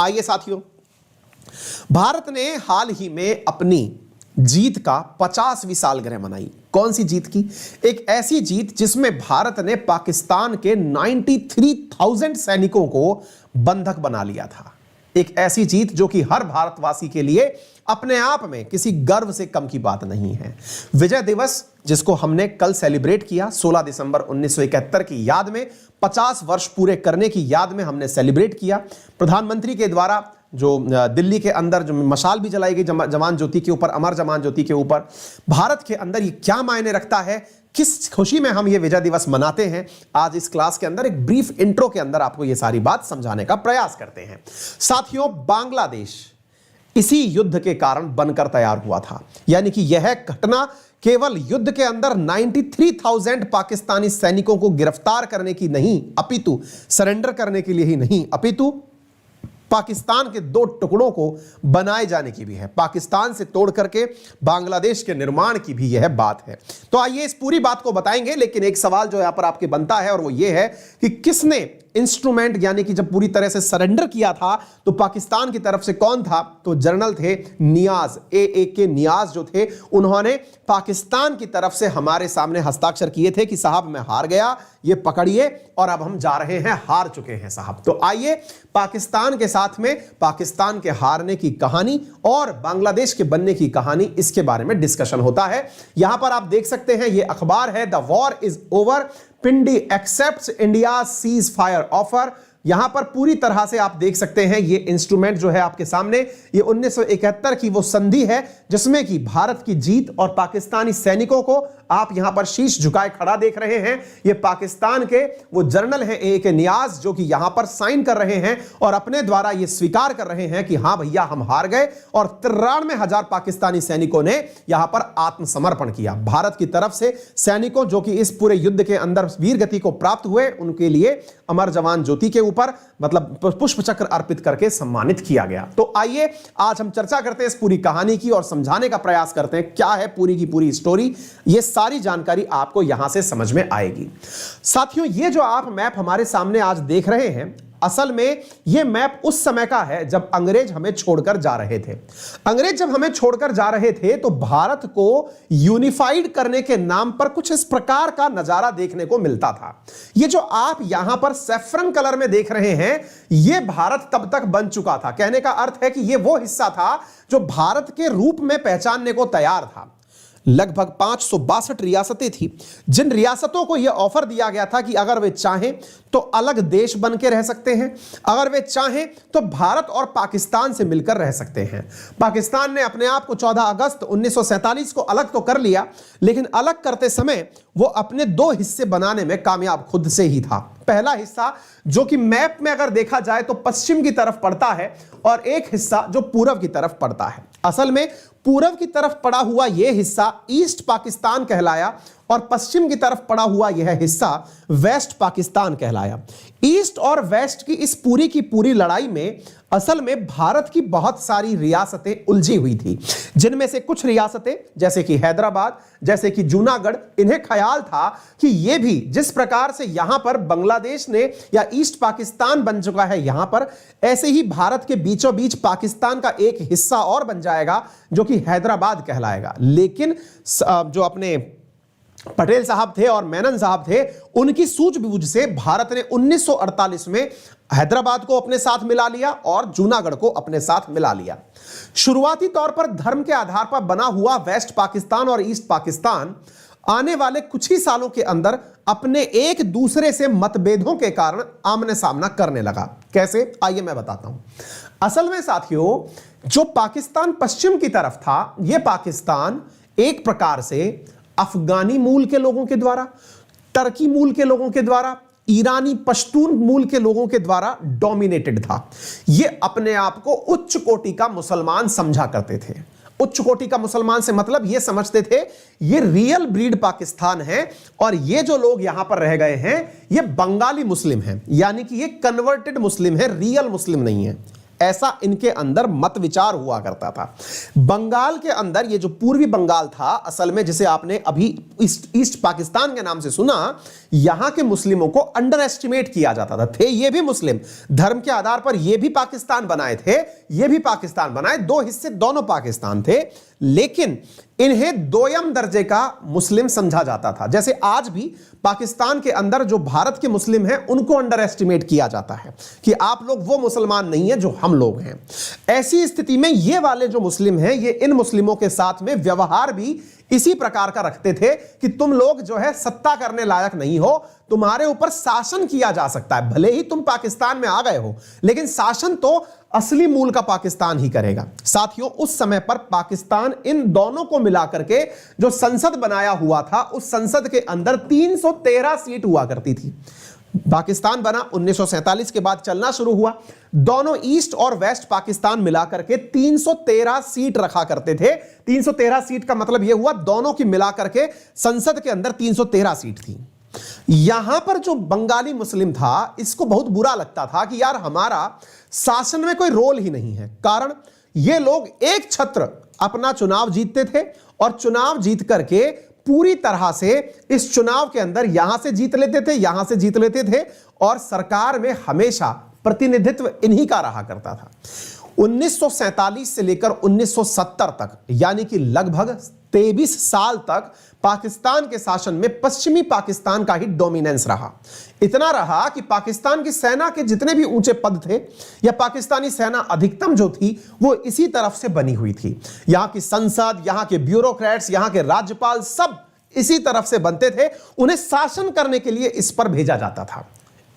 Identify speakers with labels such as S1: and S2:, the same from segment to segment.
S1: आइए साथियों, भारत ने हाल ही में अपनी जीत का 50वीं सालगिरह मनाई। कौन सी जीत की? एक ऐसी जीत जिसमें भारत ने पाकिस्तान के 93,000 सैनिकों को बंधक बना लिया था। एक ऐसी जीत जो कि हर भारतवासी के लिए अपने आप में किसी गर्व से कम की बात नहीं है। विजय दिवस जिसको हमने कल सेलिब्रेट किया, 16 दिसंबर 1971 की याद में, 50 वर्ष पूरे करने की याद में हमने सेलिब्रेट किया। प्रधानमंत्री के द्वारा जो दिल्ली के अंदर जो मशाल भी जलाई गई जवान ज्योति के ऊपर, अमर जवान ज्योति के ऊपर। भारत के अंदर ये क्या मायने रखता है, किस खुशी में हम ये विजय दिवस मनाते हैं, आज इस क्लास के अंदर एक ब्रीफ इंट्रो के अंदर आपको ये सारी बात समझाने का प्रयास करते हैं। साथियों, बांग्लादेश इसी युद्ध के कारण बनकर तैयार हुआ था। यानी कि यह घटना केवल युद्ध के अंदर 93,000 पाकिस्तानी सैनिकों को गिरफ्तार करने की नहीं, अपितु सरेंडर करने के लिए ही नहीं, अपितु पाकिस्तान के 2 टुकड़ों को बनाए जाने की भी है। पाकिस्तान से तोड़ करके बांग्लादेश के निर्माण की भी यह बात है। तो आइए इस पूरी बात को बताएंगे, लेकिन एक सवाल जो यहां पर आपके बनता है और वो ये है कि किसने इंस्ट्रूमेंट, यानी कि जब पूरी तरह से सरेंडर किया था तो पाकिस्तान की तरफ से कौन था? तो जनरल थे नियाज, ए.के. नियाज जो थे, उन्होंने पाकिस्तान की तरफ से हमारे सामने हस्ताक्षर किए थे कि साहब मैं हार गया, ये पकड़िए और अब हम जा रहे हैं, हार चुके हैं साहब। तो आइए पाकिस्तान के साथ में पाकिस्तान के हारने की कहानी और बांग्लादेश के बनने की कहानी, इसके बारे में डिस्कशन होता है। यहां पर आप देख सकते हैं, ये अखबार है the war is over, Pindi accepts India cease fire offer. यहां पर पूरी तरह से आप देख सकते हैं, ये इंस्ट्रूमेंट जो है आपके सामने, ये 1971 की वो संधि है जिसमें कि भारत की जीत और पाकिस्तानी सैनिकों को आप यहां पर शीश झुकाए खड़ा देख रहे हैं। ये पाकिस्तान के वो जनरल हैं ए.के. नियाज, जो कि यहां पर साइन कर रहे हैं और अपने द्वारा ये स्वीकार कर रहे हैं कि हां भैया हम हार गए, और 93,000 पाकिस्तानी सैनिकों ने यहां पर आत्मसमर्पण किया। भारत की तरफ से सैनिकों जो कि इस पूरे युद्ध के अंदर वीर गति को प्राप्त हुए, उनके लिए अमर जवान ज्योति के ऊपर मतलब पुष्प चक्र अर्पित करके सम्मानित किया गया। तो आइए आज हम चर्चा करते हैं इस पूरी कहानी की और समझाने का प्रयास करते हैं क्या है पूरी की पूरी स्टोरी। ये सारी जानकारी आपको यहां से समझ में आएगी। साथियों, ये जो आप मैप हमारे सामने आज देख रहे हैं, असल में यह मैप उस समय का है जब अंग्रेज हमें छोड़कर जा रहे थे। अंग्रेज जब हमें छोड़कर जा रहे थे तो भारत को यूनिफाइड करने के नाम पर कुछ इस प्रकार का नजारा देखने को मिलता था। ये जो आप यहां पर सैफरन कलर में देख रहे हैं, यह भारत तब तक बन चुका था। कहने का अर्थ है कि यह वो हिस्सा था जो भारत के रूप में पहचानने को तैयार था। लगभग 562 रियासतें थी, जिन रियासतों को यह ऑफर दिया गया था कि अगर वे चाहें तो अलग देश बन के रह सकते हैं, अगर वे चाहें तो भारत और पाकिस्तान से मिलकर रह सकते हैं। पाकिस्तान ने अपने आप को 14 अगस्त 1947 को अलग तो कर लिया, लेकिन अलग करते समय वो अपने 2 हिस्से बनाने में कामयाब खुद से ही था। पहला हिस्सा जो कि मैप में अगर देखा जाए तो पश्चिम की तरफ पड़ता है, और एक हिस्सा जो पूरब की तरफ पड़ता है। असल में पूरब की तरफ पड़ा हुआ यह हिस्सा ईस्ट पाकिस्तान कहलाया और पश्चिम की तरफ पड़ा हुआ यह हिस्सा वेस्ट पाकिस्तान कहलाया। ईस्ट और वेस्ट की इस पूरी की पूरी लड़ाई में असल में भारत की बहुत सारी रियासतें उलझी हुई थी, जिनमें से कुछ रियासतें जैसे कि हैदराबाद, जैसे कि जूनागढ़, इन्हें ख्याल था कि ये भी जिस प्रकार से यहां पर बांग्लादेश ने या ईस्ट पाकिस्तान बन चुका है यहां पर, ऐसे ही भारत के बीचों बीच पाकिस्तान का एक हिस्सा और बन जाएगा जो कि हैदराबाद कहलाएगा। लेकिन जो अपने पटेल साहब थे और मेनन साहब थे, उनकी सूझबूझ से भारत ने 1948 में हैदराबाद को अपने साथ मिला लिया और जूनागढ़ को अपने साथ मिला लिया। शुरुआती तौर पर धर्म के आधार पर बना हुआ वेस्ट पाकिस्तान और ईस्ट पाकिस्तान आने वाले कुछ ही सालों के अंदर अपने एक दूसरे से मतभेदों के कारण आमने सामना करने लगा। कैसे? आइए मैं बताता हूं। असल में साथियों, जो पाकिस्तान पश्चिम की तरफ था, यह पाकिस्तान एक प्रकार से अफगानी मूल के लोगों के द्वारा, टर्की मूल के लोगों के द्वारा, ईरानी पश्तून मूल के लोगों के द्वारा डोमिनेटेड था। यह अपने आप को उच्च कोटि का मुसलमान समझा करते थे। उच्च कोटि का मुसलमान से मतलब यह समझते थे ये रियल ब्रीड पाकिस्तान है, और ये जो लोग यहां पर रह गए हैं ये बंगाली मुस्लिम हैं, यानी कि ये कन्वर्टेड मुस्लिम है, रियल मुस्लिम नहीं है। ऐसा इनके अंदर मत विचार हुआ करता था। बंगाल के अंदर ये जो पूर्वी बंगाल था, असल में जिसे आपने अभी ईस्ट पाकिस्तान के नाम से सुना, यहां के मुस्लिमों को अंडर एस्टिमेट किया जाता था। थे ये भी मुस्लिम, धर्म के आधार पर ये भी पाकिस्तान बनाए थे, ये भी पाकिस्तान बनाए, दो हिस्से दोनों पाकिस्तान थे, लेकिन इन्हें दोयम दर्जे का मुस्लिम समझा जाता था। जैसे आज भी पाकिस्तान के अंदर जो भारत के मुस्लिम हैं उनको अंडर एस्टिमेट किया जाता है कि आप लोग वो मुसलमान नहीं है जो हम लोग हैं। ऐसी स्थिति में ये वाले जो मुस्लिम हैं, ये इन मुस्लिमों के साथ में व्यवहार भी इसी प्रकार का रखते थे कि तुम लोग जो है सत्ता करने लायक नहीं हो, तुम्हारे ऊपर शासन किया जा सकता है, भले ही तुम पाकिस्तान में आ गए हो, लेकिन शासन तो असली मूल का पाकिस्तान ही करेगा। साथियों, उस समय पर पाकिस्तान इन दोनों को मिलाकर के जो संसद बनाया हुआ था, उस संसद के अंदर 313 सीट हुआ करती थी। पाकिस्तान बना 1947 के बाद चलना शुरू हुआ, दोनों ईस्ट और वेस्ट पाकिस्तान मिलाकर के 313 सीट रखा करते थे। 313 सीट का मतलब यह हुआ दोनों की मिलाकर के संसद के अंदर 313 सीट थी। यहां पर जो बंगाली मुस्लिम था, इसको बहुत बुरा लगता था कि यार हमारा शासन में कोई रोल ही नहीं है। कारण ये लोग एक छत्र अपना चुनाव जीतते थे और चुनाव जीत करके पूरी तरह से इस चुनाव के अंदर यहां से जीत लेते थे, यहां से जीत लेते थे, और सरकार में हमेशा प्रतिनिधित्व इन्हीं का रहा करता था। 1947 से लेकर 1970 तक, यानी कि लगभग 23 साल तक पाकिस्तान के शासन में पश्चिमी पाकिस्तान का ही डोमिनेंस रहा। इतना रहा कि पाकिस्तान की सेना के जितने भी ऊंचे पद थे, या पाकिस्तानी सेना अधिकतम जो थी, वो इसी तरफ से बनी हुई थी। यहां की संसद, यहां के ब्यूरोक्रेट्स, यहां के राज्यपाल सब इसी तरफ से बनते थे। उन्हें शासन करने के लिए इस पर भेजा जाता था।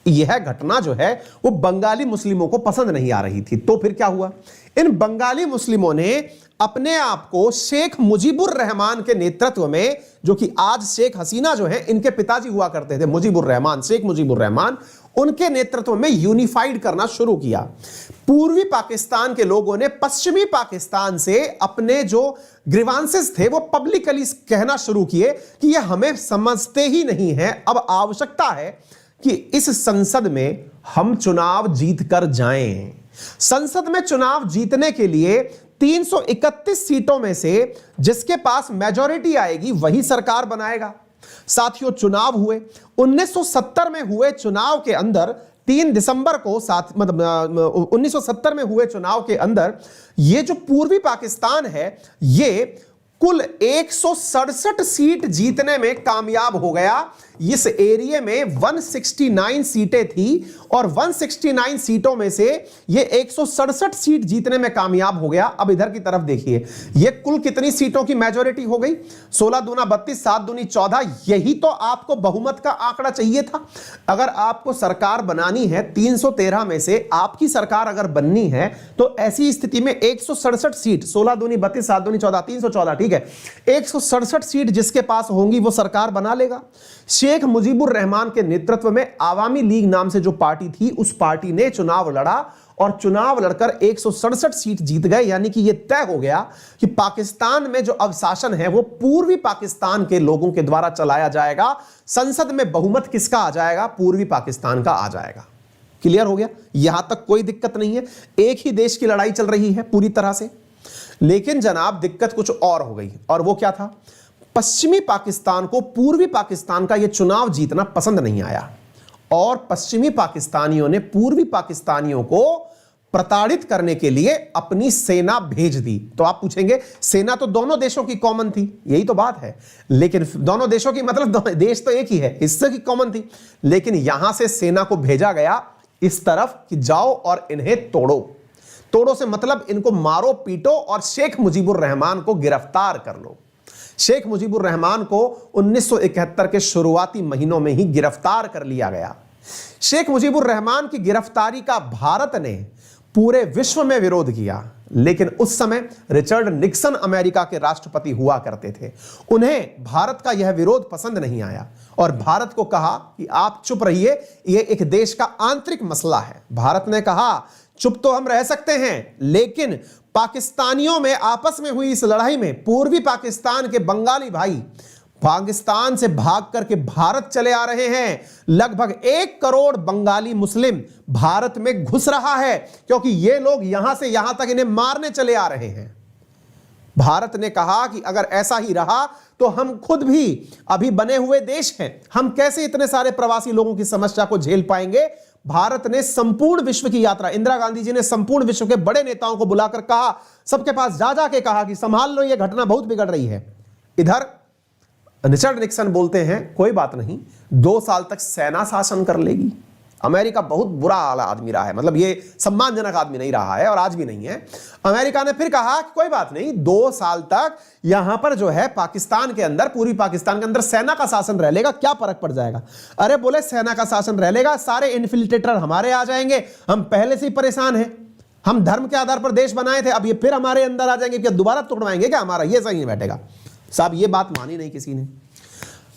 S1: यह घटना जो है वो बंगाली मुस्लिमों को पसंद नहीं आ रही थी। तो फिर क्या हुआ? इन बंगाली मुस्लिमों ने अपने आप को शेख मुजीबुर रहमान के नेतृत्व में, जो कि आज शेख हसीना जो है इनके पिताजी हुआ करते थे, मुजीबुर रहमान, शेख मुजीबुर रहमान, उनके नेतृत्व में यूनिफाइड करना शुरू किया। पूर्वी पाकिस्तान के लोगों ने पश्चिमी पाकिस्तान से अपने जो ग्रीवांसेस थे वो पब्लिकली कहना शुरू किए कि ये हमें समझते ही नहीं है, अब आवश्यकता है कि इस संसद में हम चुनाव जीत कर जाएं। संसद में चुनाव जीतने के लिए 331 सीटों में से जिसके पास मेजॉरिटी आएगी वही सरकार बनाएगा। साथियों, चुनाव हुए 1970 में हुए चुनाव के अंदर 3 दिसंबर को 1970 में हुए चुनाव के अंदर ये जो पूर्वी पाकिस्तान है, ये कुल 167 सीट जीतने में कामयाब हो गया। इस एरिया में 169 सीटें थी और 169 सीटों में से ये 167 सीट जीतने में कामयाब हो गया। अब इधर की तरफ देखिए, ये कुल कितनी सीटों की मेजॉरिटी हो गई? 16 दूना 32, 7 दूनी 14। यही तो आपको बहुमत का आंकड़ा चाहिए था। अगर आपको सरकार बनानी है, 313 में से आपकी सरकार अगर बननी है, तो ऐसी स्थिति में 167 सीट, 16 दूनी 32, 7 दूनी 14, 314, ठीक है, 167 सीट जिसके पास होंगी वो सरकार बना लेगा। शेख मुजीबुर रहमान के नेतृत्व में आवामी लीग नाम से जो पार्टी थी, उस पार्टी ने चुनाव लड़ा और चुनाव लड़कर 167 सीट जीत गए। यानी कि यह तय हो गया कि पाकिस्तान में जो अब शासन है वो पूर्वी पाकिस्तान के लोगों के द्वारा चलाया जाएगा। संसद में बहुमत किसका आ जाएगा? पूर्वी पाकिस्तान का आ जाएगा। क्लियर हो गया? यहां तक कोई दिक्कत नहीं है। एक ही देश की लड़ाई चल रही है पूरी तरह से। लेकिन जनाब, दिक्कत कुछ और हो गई, और वो क्या था? पश्चिमी पाकिस्तान को पूर्वी पाकिस्तान का यह चुनाव जीतना पसंद नहीं आया और पश्चिमी पाकिस्तानियों ने पूर्वी पाकिस्तानियों को प्रताड़ित करने के लिए अपनी सेना भेज दी। तो आप पूछेंगे, सेना तो दोनों देशों की कॉमन थी, यही तो बात है। लेकिन दोनों देशों की मतलब देश तो एक ही है, हिस्से की कॉमन थी। लेकिन यहां से सेना को भेजा गया इस तरफ कि जाओ और इन्हें तोड़ो। तोड़ो से मतलब इनको मारो पीटो और शेख मुजीबुर रहमान को गिरफ्तार कर लो। शेख मुजीबुर रहमान को 1971 के शुरुआती महीनों में ही गिरफ्तार कर लिया गया। शेख मुजीबुर रहमान की गिरफ्तारी का भारत ने पूरे विश्व में विरोध किया, लेकिन उस समय रिचर्ड निक्सन अमेरिका के राष्ट्रपति हुआ करते थे। उन्हें भारत का यह विरोध पसंद नहीं आया और भारत को कहा कि आप चुप रहिए, यह एक देश का आंतरिक मसला है। भारत ने कहा, चुप तो हम रह सकते हैं, लेकिन पाकिस्तानियों में आपस में हुई इस लड़ाई में पूर्वी पाकिस्तान के बंगाली भाई पाकिस्तान से भाग करके भारत चले आ रहे हैं। लगभग 1 करोड़ बंगाली मुस्लिम भारत में घुस रहा है, क्योंकि ये लोग यहां से यहां तक इन्हें मारने चले आ रहे हैं। भारत ने कहा कि अगर ऐसा ही रहा तो हम खुद भी अभी बने हुए देश हैं, हम कैसे इतने सारे प्रवासी लोगों की समस्या को झेल पाएंगे। भारत ने संपूर्ण विश्व की यात्रा, इंदिरा गांधी जी ने संपूर्ण विश्व के बड़े नेताओं को बुलाकर कहा, सबके पास जा जाके कहा कि संभाल लो, यह घटना बहुत बिगड़ रही है। इधर रिचर्ड निक्सन बोलते हैं कोई बात नहीं, 2 साल तक सेना शासन कर लेगी। अमेरिका बहुत बुरा आदमी रहा है, मतलब ये सम्मानजनक आदमी नहीं रहा है और आज भी नहीं है। अमेरिका ने फिर कहा कि कोई बात नहीं, 2 साल तक यहां पर जो है पाकिस्तान के अंदर, पूरी पाकिस्तान के अंदर सेना का शासन रह लेगा, क्या फर्क पड़ जाएगा। अरे बोले सेना का शासन रह लेगा, सारे इन्फिल्ट्रेटर हमारे आ जाएंगे, हम पहले से ही परेशान हैं, हम धर्म के आधार पर देश बनाए थे, अब ये फिर हमारे अंदर आ जाएंगे, क्या दोबारा तोड़वाएंगे क्या हमारा, ये सही नहीं बैठेगा। साहब ये बात मानी नहीं किसी ने।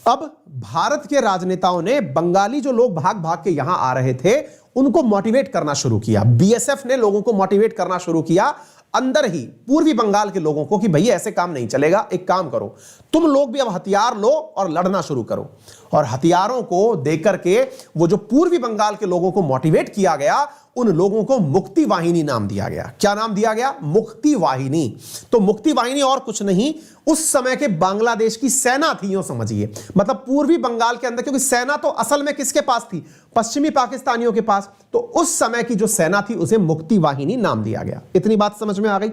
S1: अब भारत के राजनेताओं ने बंगाली जो लोग भाग भाग के यहां आ रहे थे उनको मोटिवेट करना शुरू किया। बीएसएफ ने लोगों को मोटिवेट करना शुरू किया अंदर ही पूर्वी बंगाल के लोगों को कि भैया ऐसे काम नहीं चलेगा, एक काम करो, तुम लोग भी अब हथियार लो और लड़ना शुरू करो। और हथियारों को देकर के वो जो पूर्वी बंगाल के लोगों को मोटिवेट किया गया, उन लोगों को मुक्ति वाहिनी नाम दिया गया। क्या नाम दिया गया? मुक्ति वाहिनी। तो मुक्ति वाहिनी और कुछ नहीं, उस समय के बांग्लादेश की सेना थी, यूं समझिए। मतलब पूर्वी बंगाल के अंदर, क्योंकि सेना तो असल में किसके पास थी? पश्चिमी पाकिस्तानियों के पास। तो उस समय की जो सेना थी उसे मुक्ति वाहिनी नाम दिया गया। इतनी बात समझ में आ गई।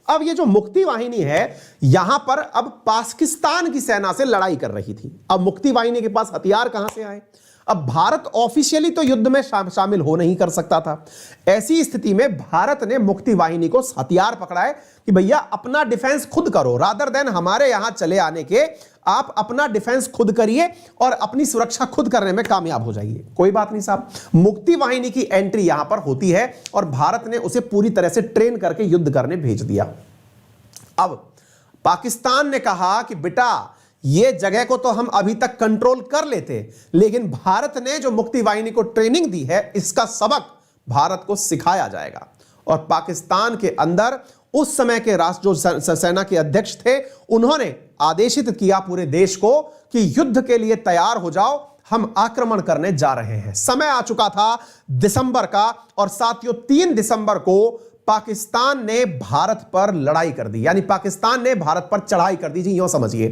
S1: अब ये जो मुक्ति वाहिनी है, यहां पर अब पाकिस्तान की सेना से लड़ाई कर रही थी। अब मुक्ति वाहिनी के पास हथियार कहां से आए? अब भारत ऑफिशियली तो युद्ध में शामिल हो नहीं कर सकता था। ऐसी स्थिति में भारत ने मुक्ति वाहिनी को हथियार पकड़ाए कि भैया अपना डिफेंस खुद करो, रादर देन हमारे यहां चले आने के, आप अपना डिफेंस खुद करिए और अपनी सुरक्षा खुद करने में कामयाब हो जाइए। कोई बात नहीं साहब, मुक्ति वाहिनी की एंट्री यहां पर होती है और भारत ने उसे पूरी तरह से ट्रेन करके युद्ध करने भेज दिया। अब पाकिस्तान ने कहा कि बेटा ये जगह को तो हम अभी तक कंट्रोल कर लेते, लेकिन भारत ने जो मुक्ति वाहिनी को ट्रेनिंग दी है, इसका सबक भारत को सिखाया जाएगा। और पाकिस्तान के अंदर उस समय के राष्ट्र जो सेना के अध्यक्ष थे, उन्होंने आदेशित किया पूरे देश को कि युद्ध के लिए तैयार हो जाओ, हम आक्रमण करने जा रहे हैं। समय आ चुका था दिसंबर का, और साथियों 3 दिसंबर को पाकिस्तान ने भारत पर लड़ाई कर दी, यानी पाकिस्तान ने भारत पर चढ़ाई कर दी। जी यूं समझिए,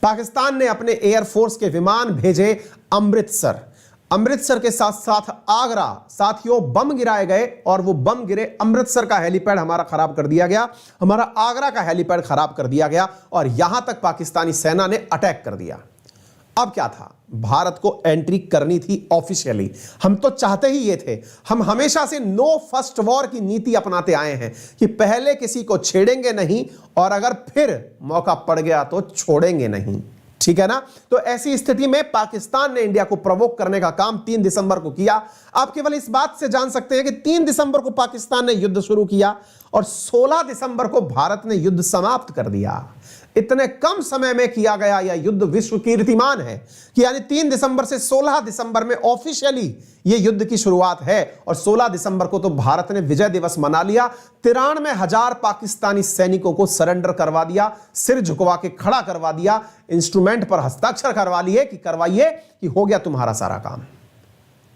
S1: पाकिस्तान ने अपने एयरफोर्स के विमान भेजे अमृतसर, अमृतसर के साथ साथ आगरा। साथियों बम गिराए गए और वो बम गिरे, अमृतसर का हेलीपैड हमारा खराब कर दिया गया, हमारा आगरा का हेलीपैड खराब कर दिया गया, और यहां तक पाकिस्तानी सेना ने अटैक कर दिया। अब क्या था? भारत को एंट्री करनी थी ऑफिशियली। हम तो चाहते ही ये थे, हम हमेशा से नो फर्स्ट वॉर की नीति अपनाते आए हैं कि पहले किसी को छेड़ेंगे नहीं और अगर फिर मौका पड़ गया तो छोड़ेंगे नहीं। ठीक है ना? तो ऐसी स्थिति में पाकिस्तान ने इंडिया को प्रवोक करने का काम 3 दिसंबर को किया। आप केवल इस बात से जान सकते हैं कि 3 दिसंबर को पाकिस्तान ने युद्ध शुरू किया और 16 दिसंबर को भारत ने युद्ध समाप्त कर दिया। इतने कम समय में किया गया यह युद्ध विश्व कीर्तिमान है कि यानी 3 दिसंबर से 16 दिसंबर में ऑफिशियली यह युद्ध की शुरुआत है, और 16 दिसंबर को तो भारत ने विजय दिवस मना लिया। 93,000 पाकिस्तानी सैनिकों को सरेंडर करवा दिया, सिर झुकवा के खड़ा करवा दिया, इंस्ट्रूमेंट पर हस्ताक्षर करवा लिए कि करवाइए कि हो गया तुम्हारा सारा काम।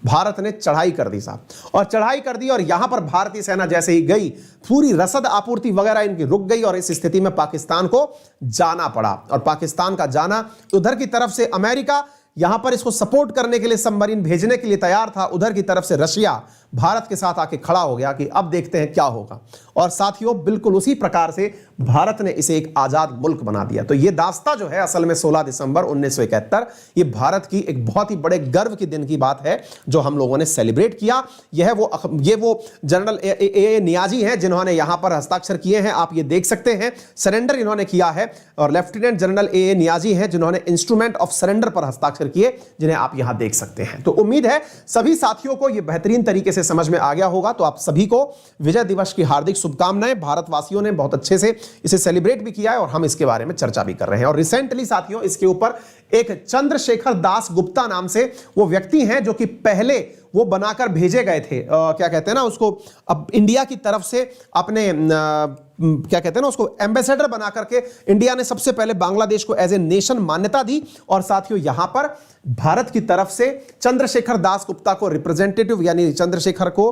S1: भारत ने चढ़ाई कर दी साहब, और चढ़ाई कर दी, और यहां पर भारतीय सेना जैसे ही गई, पूरी रसद आपूर्ति वगैरह इनकी रुक गई, और इस स्थिति में पाकिस्तान को जाना पड़ा। और पाकिस्तान का जाना, उधर की तरफ से अमेरिका यहां पर इसको सपोर्ट करने के लिए सबमरीन भेजने के लिए तैयार था, उधर की तरफ से रशिया भारत के साथ आके खड़ा हो गया कि अब देखते हैं क्या होगा। और साथियों बिल्कुल उसी प्रकार से भारत ने इसे एक आजाद मुल्क बना दिया। तो ये दास्ता जो है असल में 16 दिसंबर 1971, ये भारत की एक बहुत ही बड़े गर्व के दिन की बात है जो हम लोगों ने सेलिब्रेट किया। ये वो जनरल ए नियाजी हैं जिन्होंने यहां पर हस्ताक्षर किए हैं, आप ये देख सकते हैं, सरेंडर इन्होंने किया है, और लेफ्टिनेंट जनरल ए नियाजी हैं जिन्होंने इंस्ट्रूमेंट ऑफ सरेंडर पर हस्ताक्षर किए, जिन्हें आप यहां देख सकते हैं। तो उम्मीद है सभी साथियों को यह बेहतरीन तरीके से समझ में आ गया होगा। तो आप सभी को विजय दिवस की हार्दिक शुभकामनाएं। भारतवासियों ने बहुत अच्छे से इसे सेलिब्रेट भी किया है और हम इसके बारे में चर्चा भी कर रहे हैं। और रिसेंटली साथियों इसके ऊपर एक चंद्रशेखर दास गुप्ता नाम से वो व्यक्ति हैं जो कि पहले वो बनाकर भेजे गए थे, क्या कहते हैं ना उसको, अब इंडिया की तरफ से अपने क्या कहते हैं ना उसको, एम्बेसडर बना करके इंडिया ने सबसे पहले बांग्लादेश को एज ए नेशन मान्यता दी। और साथियों यहां पर भारत की तरफ से चंद्रशेखर दास गुप्ता को रिप्रेजेंटेटिव यानी चंद्रशेखर को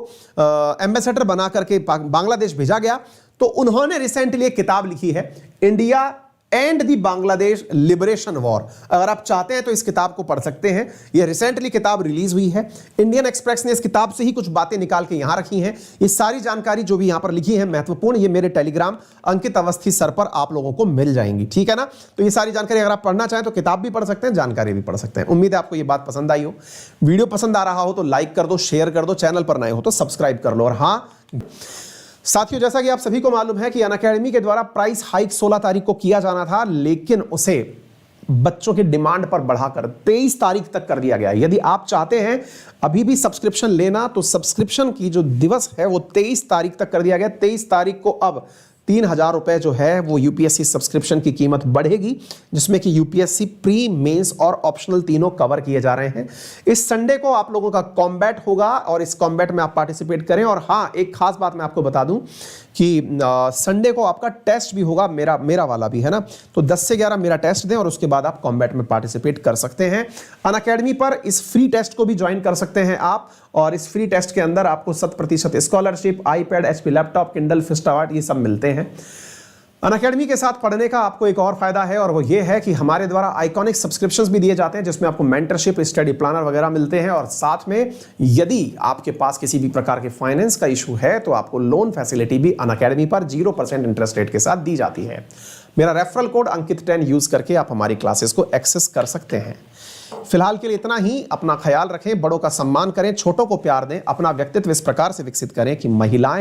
S1: एम्बेसडर बना करके बांग्लादेश भेजा गया। तो उन्होंने रिसेंटली एक किताब लिखी है, India and the Bangladesh liberation war. अगर आप चाहते हैं तो इस किताब को पढ़ सकते हैं, यह रिसेंटली किताब रिलीज हुई है। इंडियन एक्सप्रेस ने इस किताब से ही कुछ बातें निकाल के यहां रखी हैं। ये सारी जानकारी जो भी यहां पर लिखी है महत्वपूर्ण, ये मेरे टेलीग्राम अंकित अवस्थी सर पर आप लोगों को मिल जाएंगी, ठीक है ना। तो ये सारी जानकारी अगर आप पढ़ना चाहें तो किताब भी पढ़ सकते हैं, जानकारी भी पढ़ सकते हैं। उम्मीद है आपको ये बात पसंद आई हो। वीडियो पसंद आ रहा हो तो लाइक कर दो, शेयर कर दो, चैनल पर नए हो तो सब्सक्राइब कर लो। और हाँ साथियों, जैसा कि आप सभी को मालूम है कि अनअकैडमी के द्वारा प्राइस हाइक 16 तारीख को किया जाना था, लेकिन उसे बच्चों की डिमांड पर बढ़ाकर 23 तारीख तक कर दिया गया। यदि आप चाहते हैं अभी भी सब्सक्रिप्शन लेना तो सब्सक्रिप्शन की जो दिवस है वो 23 तारीख तक कर दिया गया। 23 तारीख को अब 3,000 रुपए जो है वो यूपीएससी सब्सक्रिप्शन की कीमत बढ़ेगी, जिसमें कि यूपीएससी प्री, मेंस और ऑप्शनल तीनों कवर किए जा रहे हैं। इस संडे को आप लोगों का कॉम्बैट होगा और इस कॉम्बैट में आप पार्टिसिपेट करें। और हाँ, एक खास बात मैं आपको बता दूं कि संडे को आपका टेस्ट भी होगा, मेरा वाला भी है ना। तो 10 से 11 मेरा टेस्ट दें और उसके बाद आप कॉम्बैट में पार्टिसिपेट कर सकते हैं। अनअकैडमी पर इस फ्री टेस्ट को भी ज्वाइन कर सकते हैं आप, और इस फ्री टेस्ट के अंदर आपको 100% scholarship, iPad, HP laptop, Kindle, first award ये सब मिलते हैं। अनअकैडमी के साथ पढ़ने का आपको एक और फायदा है, और वो ये है कि हमारे द्वारा आइकॉनिक सब्सक्रिप्शंस भी दिए जाते हैं, जिसमें आपको मेंटरशिप, स्टडी प्लानर वगैरह मिलते हैं। और साथ में यदि आपके पास किसी भी प्रकार के फाइनेंस का इशू है तो आपको लोन फैसिलिटी भी अनअकैडमी पर 0% इंटरेस्ट रेट के साथ दी जाती है। मेरा रेफरल कोड अंकित10 यूज करके आप हमारी क्लासेस को एक्सेस कर सकते हैं। फिलहाल के लिए इतना ही। अपना ख्याल रखें, बड़ों का सम्मान करें, छोटों को प्यार दें, अपना व्यक्तित्व इस प्रकार से विकसित करें कि महिलाएं